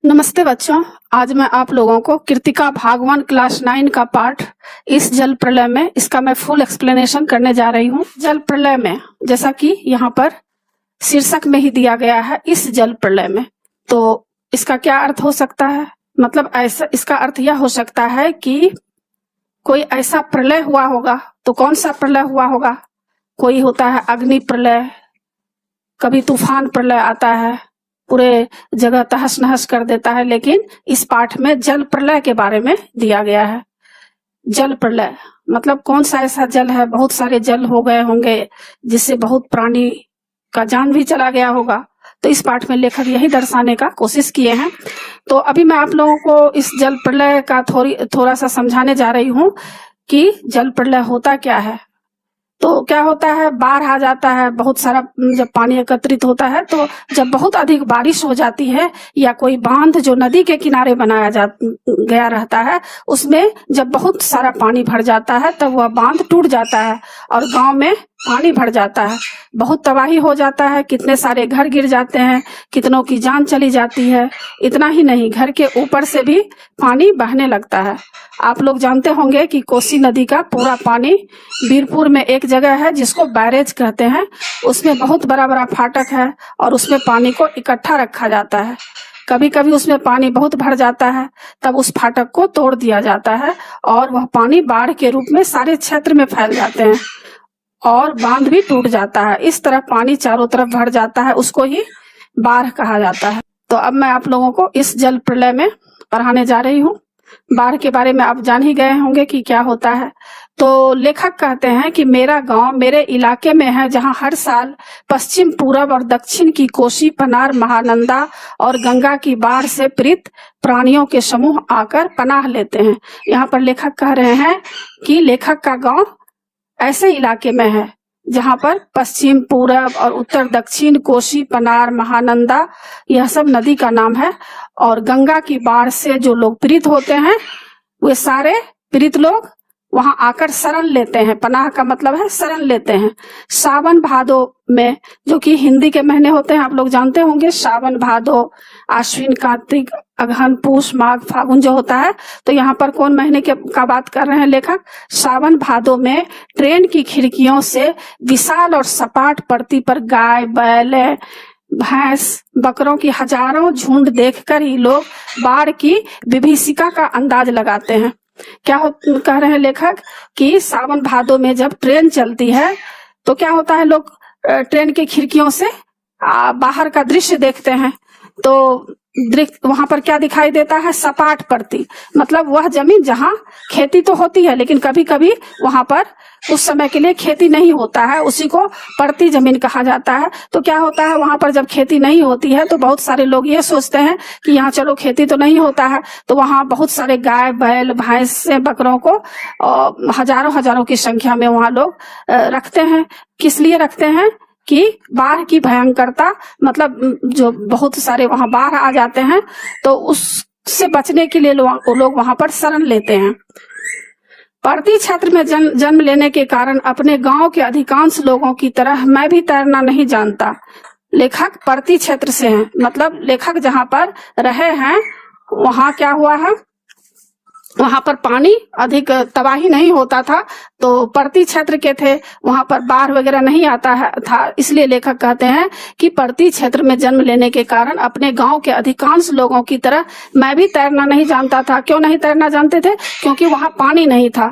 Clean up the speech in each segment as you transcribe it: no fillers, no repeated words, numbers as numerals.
नमस्ते बच्चों। आज मैं आप लोगों को कृतिका भाग 1 क्लास 9 का पाठ इस जल प्रलय में इसका मैं फुल एक्सप्लेनेशन करने जा रही हूँ। जल प्रलय में जैसा कि यहाँ पर शीर्षक में ही दिया गया है, इस जल प्रलय में, तो इसका क्या अर्थ हो सकता है? मतलब ऐसा इसका अर्थ यह हो सकता है कि कोई ऐसा प्रलय हुआ होगा। तो कौन सा प्रलय हुआ होगा? कोई होता है अग्नि प्रलय, कभी तूफान प्रलय आता है, पूरे जगह तहस नहस कर देता है। लेकिन इस पाठ में जल प्रलय के बारे में दिया गया है। जल प्रलय मतलब कौन सा ऐसा जल है? बहुत सारे जल हो गए होंगे जिससे बहुत प्राणी का जान भी चला गया होगा। तो इस पाठ में लेखक यही दर्शाने का कोशिश किए हैं। तो अभी मैं आप लोगों को इस जल प्रलय का थोड़ा सा समझाने जा रही हूँ कि जल प्रलय होता क्या है। तो क्या होता है, बाढ़ आ जाता है, बहुत सारा जब पानी एकत्रित होता है, तो जब बहुत अधिक बारिश हो जाती है या कोई बांध जो नदी के किनारे बनाया गया रहता है, उसमें जब बहुत सारा पानी भर जाता है तब वह बांध टूट जाता है और गांव में पानी भर जाता है, बहुत तबाही हो जाता है, कितने सारे घर गिर जाते हैं, कितनों की जान चली जाती है। इतना ही नहीं, घर के ऊपर से भी पानी बहने लगता है। आप लोग जानते होंगे कि कोसी नदी का पूरा पानी बीरपुर में एक जगह है जिसको बैरेज कहते हैं, उसमें बहुत बड़ा बड़ा फाटक है और उसमें पानी को इकट्ठा रखा जाता है। कभी कभी उसमें पानी बहुत भर जाता है, तब उस फाटक को तोड़ दिया जाता है और वह पानी बाढ़ के रूप में सारे क्षेत्र में फैल जाते हैं और बांध भी टूट जाता है। इस तरह पानी चारों तरफ भर जाता है, उसको ही बाढ़ कहा जाता है। तो अब मैं आप लोगों को इस जल प्रलय में पढ़ाने जा रही हूँ। बाढ़ के बारे में आप जान ही गए होंगे कि क्या होता है। तो लेखक कहते हैं कि मेरा गांव मेरे इलाके में है, जहां हर साल पश्चिम, पूरब और दक्षिण की कोसी, पनार, महानंदा और गंगा की बाढ़ से पीड़ित प्राणियों के समूह आकर पनाह लेते हैं। यहाँ पर लेखक कह रहे हैं कि लेखक का गांव ऐसे इलाके में है जहां पर पश्चिम, पूरब और उत्तर दक्षिण, कोसी, पनार, महानंदा, यह सब नदी का नाम है। और गंगा की बाढ़ से जो लोग पीड़ित होते हैं, वे सारे पीड़ित लोग वहां आकर शरण लेते हैं। पनाह का मतलब है शरण लेते हैं। सावन भादो में, जो कि हिंदी के महीने होते हैं, आप लोग जानते होंगे, सावन भादो, आश्विन, कार्तिक, अगहन, पूष, माघ, फागुन जो होता है। तो यहाँ पर कौन महीने का बात कर रहे हैं लेखक? सावन भादो में ट्रेन की खिड़कियों से विशाल और सपाट परती पर गाय, बैल, भैंस, बकरों की हजारों झुंड देखकर ही लोग बाढ़ की विभीषिका का अंदाज लगाते हैं। क्या कह रहे हैं लेखक कि सावन भादो में जब ट्रेन चलती है तो क्या होता है, लोग ट्रेन की खिड़कियों से बाहर का दृश्य देखते हैं। तो वहां पर क्या दिखाई देता है? सपाट परती, मतलब वह जमीन जहां खेती तो होती है लेकिन कभी कभी वहां पर उस समय के लिए खेती नहीं होता है, उसी को पड़ती जमीन कहा जाता है। तो क्या होता है, वहां पर जब खेती नहीं होती है तो बहुत सारे लोग ये सोचते हैं कि यहाँ चलो खेती तो नहीं होता है, तो वहां बहुत सारे गाय, बैल, भैंस, बकरों को हजारों हजारों की संख्या में वहां लोग रखते हैं। किस लिए रखते हैं? कि बाढ़ की भयंकरता, मतलब जो बहुत सारे वहां बाढ़ आ जाते हैं तो उससे बचने के लिए लोग वहां पर शरण लेते हैं। पर्वतीय क्षेत्र में जन्म लेने के कारण अपने गांव के अधिकांश लोगों की तरह मैं भी तैरना नहीं जानता। लेखक पर्वतीय क्षेत्र से हैं, मतलब लेखक जहां पर रहे हैं वहां क्या हुआ है, वहां पर पानी अधिक तबाही नहीं होता था, तो पर्वतीय क्षेत्र के थे, वहां पर बाढ़ वगैरह नहीं आता था। इसलिए लेखक कहते हैं कि पर्वतीय क्षेत्र में जन्म लेने के कारण अपने गांव के अधिकांश लोगों की तरह मैं भी तैरना नहीं जानता था। क्यों नहीं तैरना जानते थे? क्योंकि वहां पानी नहीं था।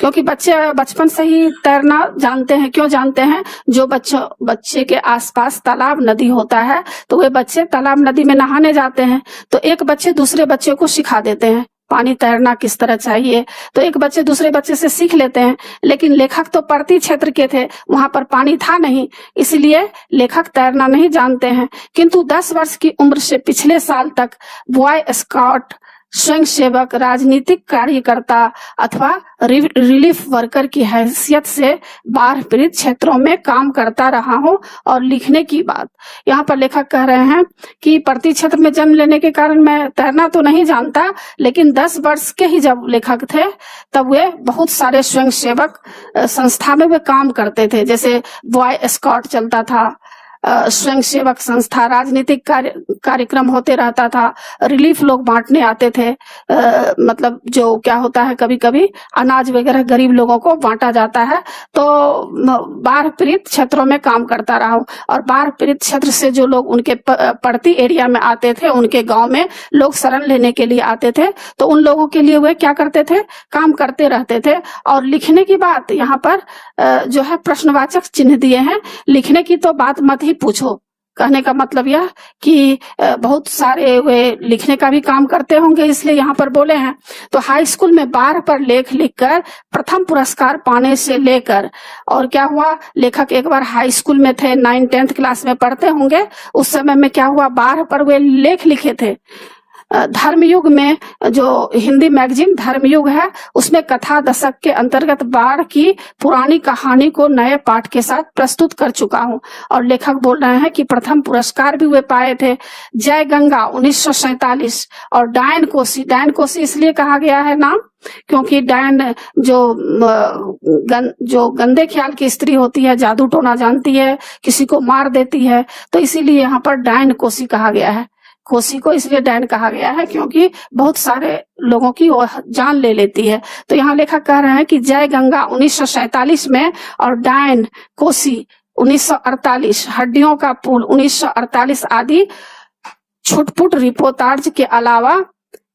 क्योंकि बच्चे बचपन से ही तैरना जानते हैं। क्यों जानते हैं? जो बच्चे के आसपास तालाब, नदी होता है तो वे बच्चे तालाब, नदी में नहाने जाते हैं, तो एक बच्चे दूसरे बच्चे को सिखा देते हैं पानी तैरना किस तरह चाहिए, तो एक बच्चे दूसरे बच्चे से सीख लेते हैं। लेकिन लेखक तो पर्वतीय क्षेत्र के थे, वहां पर पानी था नहीं, इसलिए लेखक तैरना नहीं जानते हैं। किंतु 10 वर्ष की उम्र से पिछले साल तक बॉय स्काउट, स्वयंसेवक, राजनीतिक कार्यकर्ता अथवा रिलीफ वर्कर की हैसियत से बाढ़ पीड़ित क्षेत्रों में काम करता रहा हूं। और लिखने की बात, यहाँ पर लेखक कह रहे हैं कि पर्वतीय क्षेत्र में जन्म लेने के कारण मैं तैरना तो नहीं जानता, लेकिन 10 वर्ष के ही जब लेखक थे तब वे बहुत सारे स्वयंसेवक संस्था में वे काम करते थे। जैसे बॉय स्काउट चलता था, स्वयंसेवक संस्था, राजनीतिक कार्यक्रम होते रहता था, रिलीफ लोग बांटने आते थे। मतलब जो क्या होता है, कभी कभी अनाज वगैरह गरीब लोगों को बांटा जाता है। तो बाढ़ पीड़ित क्षेत्रों में काम करता रहा हूँ, और बाढ़ पीड़ित क्षेत्र से जो लोग उनके पड़ती एरिया में आते थे, उनके गांव में लोग शरण लेने के लिए आते थे, तो उन लोगों के लिए वे क्या करते थे, काम करते रहते थे। और लिखने की बात यहाँ पर जो है प्रश्नवाचक चिन्ह दिए हैं, लिखने की तो बात मत ही पूछो। कहने का मतलब यह कि बहुत सारे वे लिखने का भी काम करते होंगे, इसलिए यहाँ पर बोले हैं। तो हाई स्कूल में बाढ़ पर लेख लिखकर प्रथम पुरस्कार पाने से लेकर, और क्या हुआ, लेखक एक बार हाई स्कूल में थे, 9th-10th क्लास में पढ़ते होंगे, उस समय में क्या हुआ, बाढ़ पर वे लेख लिखे थे। धर्मयुग में जो हिंदी मैगजीन धर्मयुग है, उसमें कथा दशक के अंतर्गत बाढ़ की पुरानी कहानी को नए पाठ के साथ प्रस्तुत कर चुका हूं। और लेखक बोल रहे हैं कि प्रथम पुरस्कार भी वे पाए थे। जय गंगा 1947 और डायन कोसी इसलिए कहा गया है नाम, क्योंकि डायन जो गंदे ख्याल की स्त्री होती है, जादू टोना जानती है, किसी को मार देती है, तो इसीलिए यहाँ पर डायन कोसी कहा गया है। कोसी को इसलिए डायन कहा गया है क्योंकि बहुत सारे लोगों की वो जान ले लेती है। तो यहाँ लेखक कह रहे हैं कि जय गंगा 1947 में और डायन कोसी 1948, हड्डियों का पुल 1948 आदि छुटपुट रिपोर्टाज के अलावा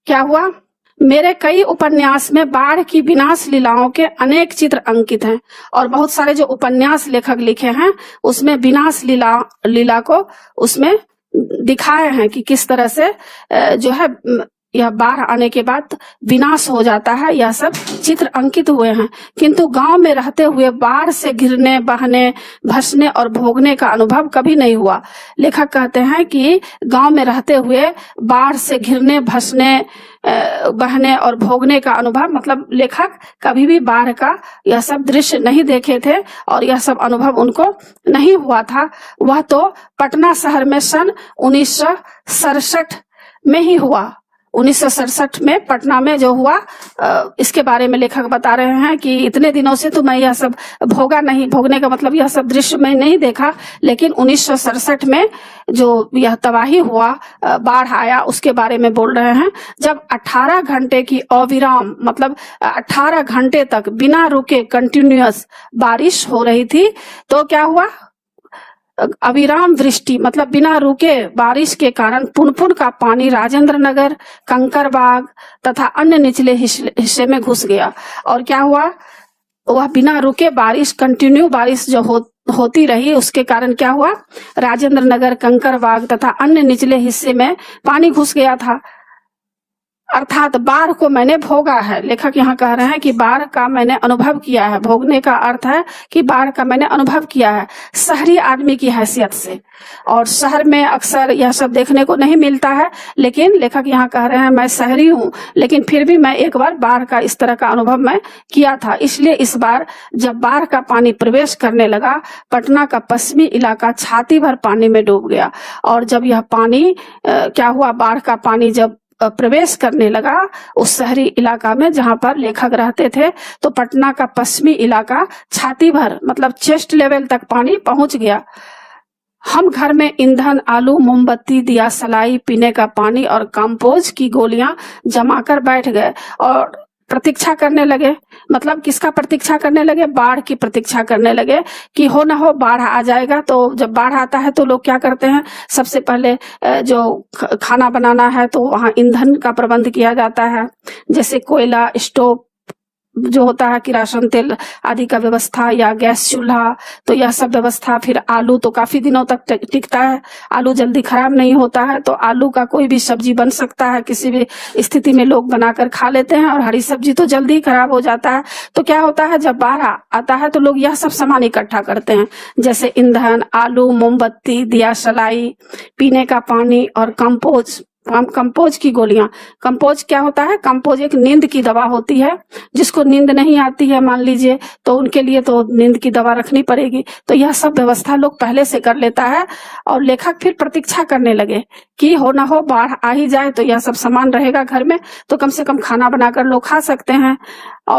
क्या हुआ, मेरे कई उपन्यास में बाढ़ की विनाश लीलाओं के अनेक चित्र अंकित हैं। और बहुत सारे जो उपन्यास लेखक लिखे हैं उसमें विनाश लीला को उसमें दिखाए हैं कि किस तरह से जो है यह बाढ़ आने के बाद विनाश हो जाता है, यह सब चित्र अंकित हुए हैं। किंतु गांव में रहते हुए बाढ़ से घिरने, बहने, भसने और भोगने का अनुभव कभी नहीं हुआ। लेखक कहते हैं कि गांव में रहते हुए बाढ़ से घिरने, भसने, बहने और भोगने का अनुभव, मतलब लेखक कभी भी बाढ़ का यह सब दृश्य नहीं देखे थे और यह सब अनुभव उनको नहीं हुआ था। वह तो पटना शहर में सन 1967 में ही हुआ। 1967 में पटना में जो हुआ, इसके बारे में लेखक बता रहे हैं कि इतने दिनों से तो मैं यह सब भोगा नहीं, भोगने का मतलब यह सब दृश्य मैं नहीं देखा, लेकिन 1967 में जो यह तबाही हुआ, बाढ़ आया, उसके बारे में बोल रहे हैं। जब 18 घंटे की अविराम, मतलब 18 घंटे तक बिना रुके कंटिन्यूअस बारिश हो रही थी, तो क्या हुआ, अविराम वृष्टि मतलब बिना रुके बारिश के कारण पुनपुन का पानी राजेंद्र नगर, कंकरबाग तथा अन्य निचले हिस्से में घुस गया। और क्या हुआ, वह बिना रुके बारिश, कंटिन्यू बारिश जो होती रही, उसके कारण क्या हुआ, राजेंद्र नगर, कंकरबाग तथा अन्य निचले हिस्से में पानी घुस गया था। अर्थात बाढ़ को मैंने भोगा है। लेखक यहाँ कह रहे हैं कि बाढ़ का मैंने अनुभव किया है। भोगने का अर्थ है कि बाढ़ का मैंने अनुभव किया है शहरी आदमी की हैसियत से, और शहर में अक्सर यह सब देखने को नहीं मिलता है। लेकिन लेखक यहाँ कह रहे हैं मैं शहरी हूँ, लेकिन फिर भी मैं एक बार बाढ़ का इस तरह का अनुभव मैं किया था। इसलिए इस बार जब बाढ़ का पानी प्रवेश करने लगा, पटना का पश्चिमी इलाका छाती भर पानी में डूब गया। और जब यह पानी क्या हुआ, बाढ़ का पानी जब प्रवेश करने लगा उस शहरी इलाका में जहां पर लेखक रहते थे, तो पटना का पश्चिमी इलाका छाती भर मतलब चेस्ट लेवल तक पानी पहुंच गया। हम घर में ईंधन, आलू, मोमबत्ती, दिया सलाई, पीने का पानी और कंपोज की गोलियां जमा कर बैठ गए और प्रतीक्षा करने लगे। मतलब किसका प्रतीक्षा करने लगे, बाढ़ की प्रतीक्षा करने लगे कि हो ना हो बाढ़ आ जाएगा। तो जब बाढ़ आता है तो लोग क्या करते हैं, सबसे पहले जो खाना बनाना है तो वहां ईंधन का प्रबंध किया जाता है, जैसे कोयला, स्टोव जो होता है, किरासन तेल आदि का व्यवस्था, या गैस चूल्हा, तो यह सब व्यवस्था। फिर आलू तो काफी दिनों तक टिकता है, आलू जल्दी खराब नहीं होता है, तो आलू का कोई भी सब्जी बन सकता है, किसी भी स्थिति में लोग बनाकर खा लेते हैं। और हरी सब्जी तो जल्दी खराब हो जाता है। तो क्या होता है, जब बाढ़ आता है तो लोग यह सब सामान इकट्ठा करते हैं, जैसे ईंधन, आलू, मोमबत्ती, दिया सलाई, पीने का पानी और कंपोज की गोलियां। कंपोज क्या होता है, कंपोज एक नींद की दवा होती है। जिसको नींद नहीं आती है मान लीजिए, तो उनके लिए तो नींद की दवा रखनी पड़ेगी। तो यह सब व्यवस्था लोग पहले से कर लेता है। और लेखक फिर प्रतीक्षा करने लगे कि हो ना हो बाढ़ आ ही जाए तो यह सब सामान रहेगा घर में, तो कम से कम खाना बनाकर लोग खा सकते हैं। और